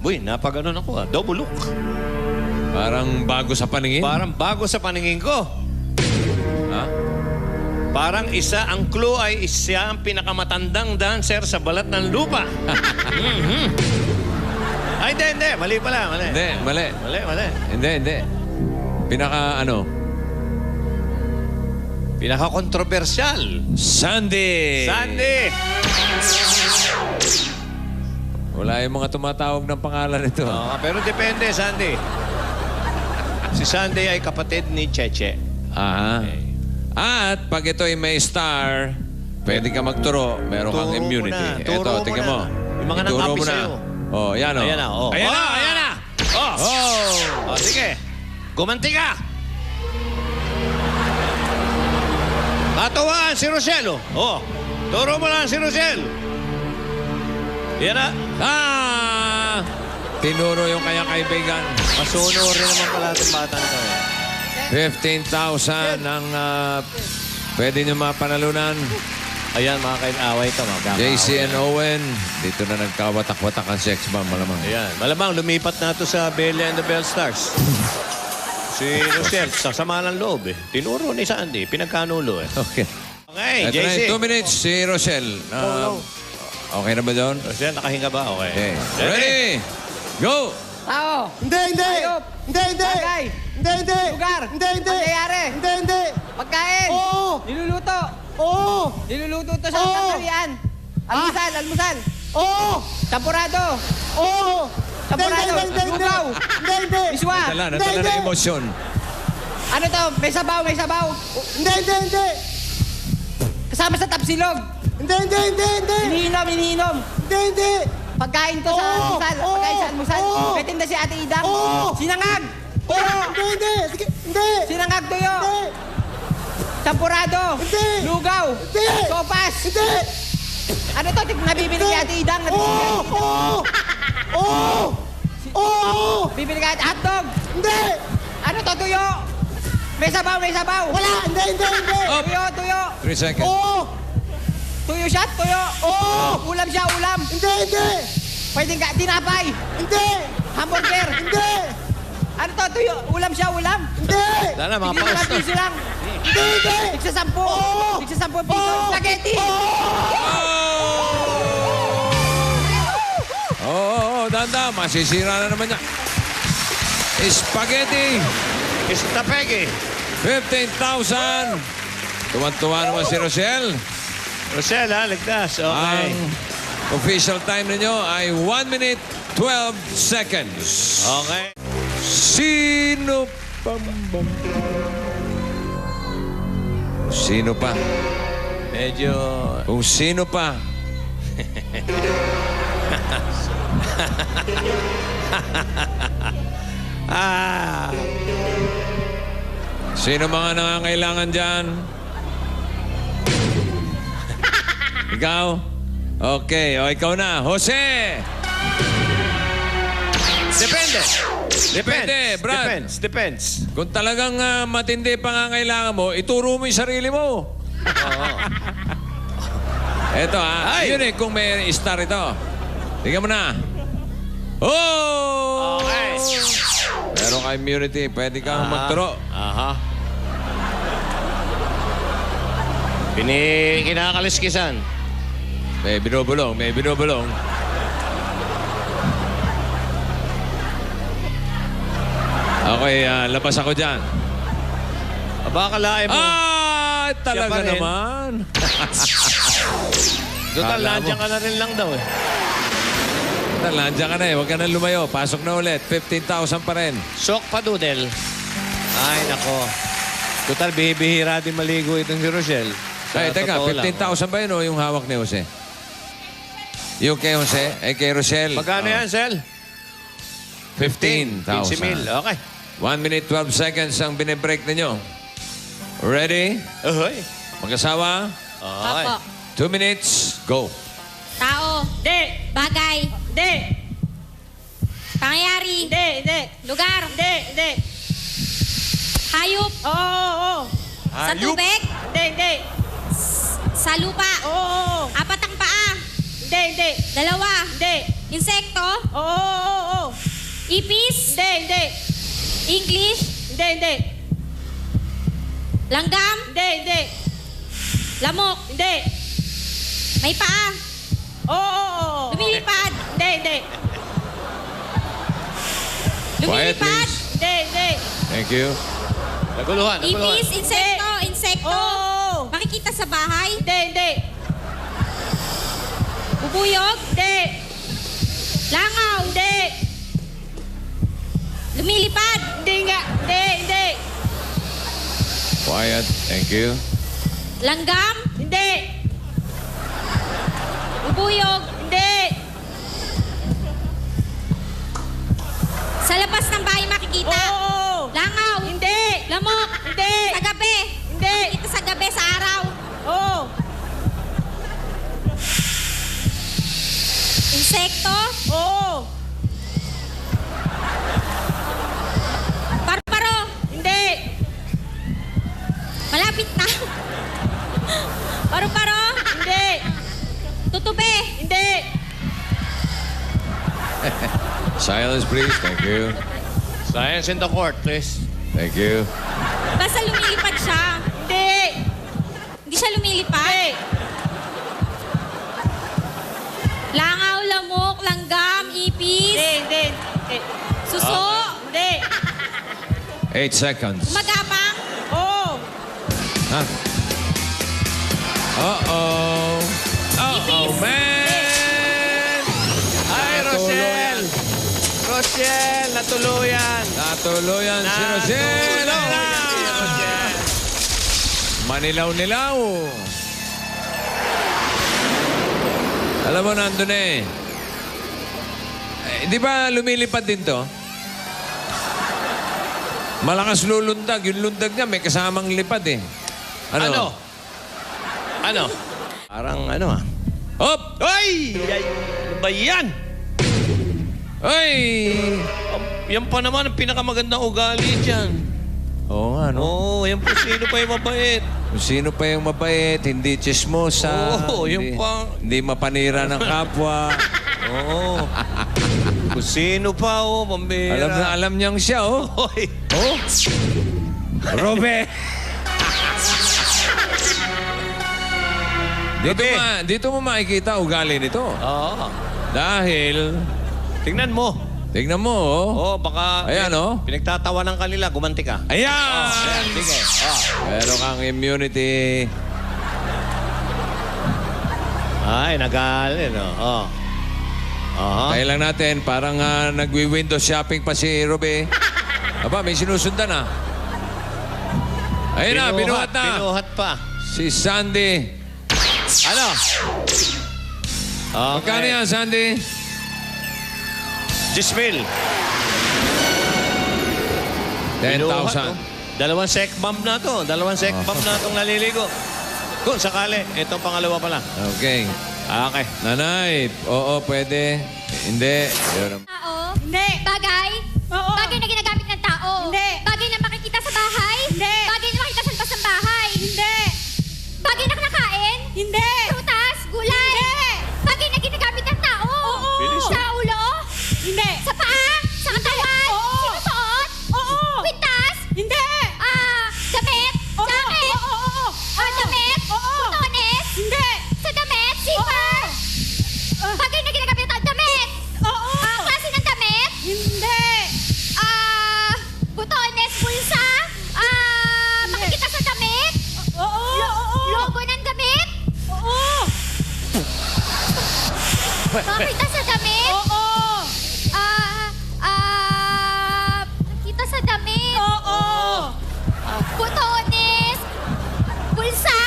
Uy, napaganon ako Double look. Parang bago sa paningin. Parang bago sa paningin ko. Ha? Parang ang clue ay siya ang pinakamatandang dancer sa balat ng lupa. Ay, hindi. Mali pala, mali. Hindi, mali. Mali. Hindi. Pinaka-kontrobersyal. Sandy! Wala yung mga tumatawag ng pangalan nito. Pero depende, Sandy. Si Sandy ay kapatid ni Cheche. Aha. Okay. At pag ito'y may star, pwede ka magturo. Meron kang Turo mo immunity. na, turo Ito, mo tingnan na. mo. Yung mga Ituro nang-api mo na. sa'yo. Oh, yan o. Ayan na. Ayan na. Sige. Gumanti ka. Matawaan si Rochelle. Turo mo lang si Rochelle. Yan na. Tinuro yung kanyang kaibigan. Masuno rin naman pala itong batang ito. 15,000 ang pwede nyo mapanalunan. Ayan, mga kain-away ka. JC and Owen. Dito na nagkawatak-watak ang sex bomb, malamang. Ayan. Malamang, lumipat na ito sa Bella and the Bell Stars. Si Rochelle, sa sama ng loob Tinuro ni Sandy, pinagkanulo Okay. Okay, Ito na JC. 2 minutes, si Rochelle. Okay na ba doon? Rochelle, nakahinga ba? Okay. Okay. Ready? Go! Tao. Hindi! Hayop. Hindi! Bagay. Hindi! Lugar. Hindi! Pangyayari. Hindi! Pagkain. Oo! Niluluto. Oo! Niluluto to sa Oo. tanghalian. Almusal. Oo! Champurado. Oo! Champurado. Lugaw. Hindi! Biswa. Nadala Hindi. na emosyon. Ano to? May sabaw. Hindi! Kasama sa tapsilog. Hindi! Iniinom. Hindi! Pagkain to sa Oo. almusal. Oo. Pagkain sa almusal. Oo. May tinda si Ate Idang. Oo. Sinangag. Tuyo. Hindi! Sige! Hindi! Sinangag tuyo. Hindi! Champurado. Hindi. Lugaw. Hindi. Sopas. Hindi! Ano to? Nabibili ni Ate Idang. Oo! Oo! Bibili ka hotdog. Hindi! Ano to? Tuyo. May sabaw. Wala! Hindi! Up. Tuyo. 3 seconds. Oo! Tuyo siya, tuyo. Oo! Ulam siya, ulam. Hindi! Pwedeng ka, tinapay. Hindi! Hamburger. Hindi! Ano to, tuyo? Ulam siya, ulam. Hindi! Dala, mga Tignan paus na piso lang. Hindi! Tigsa 10. Oo. Tigsa 10 piso. Spaghetti. Danda. Masisira na naman niya. Spaghetti. Istapegi. 15,000. Tuwan-tuwa naman si Rochelle. Rochelle, ligtas. Okay. Ang official time ninyo ay 1 minute 12 seconds. Okay. Sino pa? Sino pa? Medyo... Kung sino pa? Sino mga nangangailangan dyan? Ikaw? Okay, ikaw na. Jose! Depende, Brad. Depends. Kung talagang matindi pangangailangan mo, ituro mo yung sarili mo. Eto Ay! yun kung may star ito. Tingnan mo na. Oh! Okay. Meron ka immunity, pwede kang magturo. Aha. Kinakaliskisan. May binubulong. Okay, labas ako dyan. Aba, kalahin mo. Talaga Siya pa rin. naman. Total, Kala mo. nandiyan ka na rin lang daw Nandiyan ka na Huwag ka na lumayo. Pasok na ulit. 15,000 pa rin. Sok pa, Doodle. Ay, nako. Total, bihira din maligo itong si Rochelle. Sa Ay, teka. totoo lang. 15,000 ba yun o yung hawak ni Jose? Yung kay Jose? Kay Rochelle. Magkano yan, Sel? 15,000. 15,000. Okay. 1 minute 12 seconds ang binibreak ninyo. Ready? Ahoy. Mag-asawa? Okay. Opo. 2 minutes. Go. Tao. Hindi. Bagay. Hindi. Pangyayari. Hindi. Lugar. Hindi. Hayop. Oo. Sa tubig. Hindi. Sa lupa. Oo. 4 ang paa. Hindi. 2. Hindi. Insekto. Oo. Ipis. Hindi. English. Hindi. Langgam. Hindi. Lamok. Hindi. May paa. Oo. Lumilipad. Hindi. Quiet, Lumilipad. please. Hindi. Thank you. Naguluhan. Ipis. Insekto. Oo. Makikita sa bahay. Hindi. Bubuyog. Hindi. Langaw. Hindi. Lumilipad. Hindi nga. Hindi. Quiet. Thank you. Langgam. Hindi. Bubuyog. Hindi. Sa labas ng bahay makikita. Oo. Langaw. Hindi. Lamok. Hindi. Sa gabi. Hindi. Makikita sa gabi, sa araw. Oo. Insekto. Oo. Parparo. Hindi. Malapit na. Paru-paro. Hindi. Tutube. Hindi. Silence, please. Thank you. Science in the court, please. Thank you. Basta lumilipad siya. Hindi. Hindi siya lumilipad. Hindi. Langaw, lamok, langgam, ipis, Hindi. suso, Hindi. 8 seconds. gumagapang, Oo. Huh? Uh-oh. Uh-oh, man! Ay, Rochelle! Rochelle, natuluyan! Natuluyan si Rosel. Rochelle! Manilaw-nilaw. Alam mo, nandun eh. Di ba lumilipad din to? Malakas lulundag. Yung lundag niya may kasamang lipad eh. Ano? Parang ano ah. Hop! Ay! Ano ba yan? Ay! Yan pa naman ang pinakamagandang ugali dyan. Oo nga, no? Oo, yan po sino pa yung mabait. Kung sino pa yung mabait, hindi chismosa, Oo, yung pa. hindi mapanira ng kapwa. Oo. Kung sino pa, pambira. Alam na alam niyang siya, oh. Hoy. Oh? Robe! dito mo makikita ugali nito. Oo. Dahil, Tingnan mo. tignan mo, oh. Oo, baka... Ayan, oh. Pinagtatawanan kanila, gumanti ka. Ayan! Ayan, sige. Meron kang immunity. Ay, nagalit, no? Oo. Aha. Kaya lang natin, parang nagwi-window shopping pa si Robe. Aba, may sinusundan na. Ayun na, binuhat na. Binuhat pa. Si Sandy. Ano? Okay. Magkano yan, Sandy? 10,000. 10,000. Dalawang sec bomb na to. Dalawang sec bomb na itong naliligo. Kung sakali, itong pangalawa pala. Okay. Okay. Nanay, oo, pwede. Hindi. Yun. tao, Hindi. bagay, Oo. bagay na ginagamit ng tao, Hindi. bagay na makikita sa bahay, Hindi. bagay na makikita sa labas ng bahay, Hindi. bagay na kinakain, Hindi. prutas, gulay, bagay na ginagamit ng tao, Bilis, oh. sa ulo, Hindi. sa paa, sa katawan, Oo. sinusuot, Oo. kwintas, Hindi. damit, Oo. jacket, Oo. damit, Oo. butones, Hindi. sa damit, zipper, bagay na ginagamit ng damit, Oo. klase ng damit, Hindi. butones, bulsa, makikita sa damit, Oo. logo ng damit, Oo. makikita sa damit, Oo. makikita sa damit, Oo. butones, bulsa,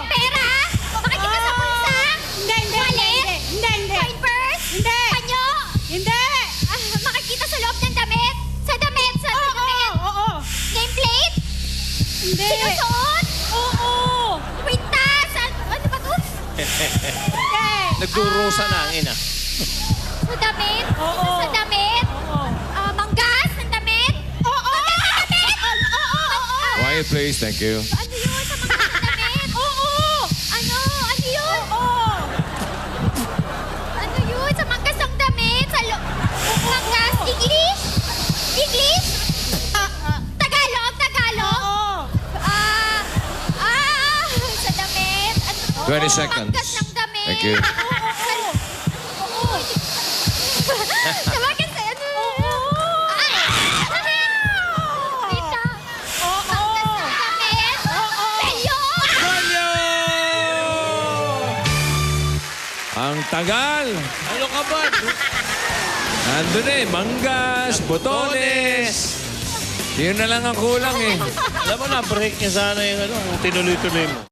pera, makikita sa bulsa, Hindi. wallet, Hindi. coin purse, Hindi. panyo, Hindi. makikita sa loob ng damit, sa damit, sa damit, Oo. nameplate, Hindi. sinusuot, Oo. kwintas, ano ba to? Hindi. Nagdurusa na ang ina. Sa damit, Oo. sa damit, Oo. manggas ng damit, manggas ng damit, Quiet, please. Thank you. ano yun sa manggas ng damit? Ano yun? Ano yun sa manggas ng damit? Manggas, 20 seconds. Panggas ng damit. Thank you. Oo. Sabagay sa ano. Tita. Panggas ng damit. Belyo. Manyo! Ang tagal. Ano ka ba? Nandun eh, manggas, botones. Yun na lang ang kulang eh. Alam mo na, break niya sana yung ano, kung tinuloy-tuloy mo.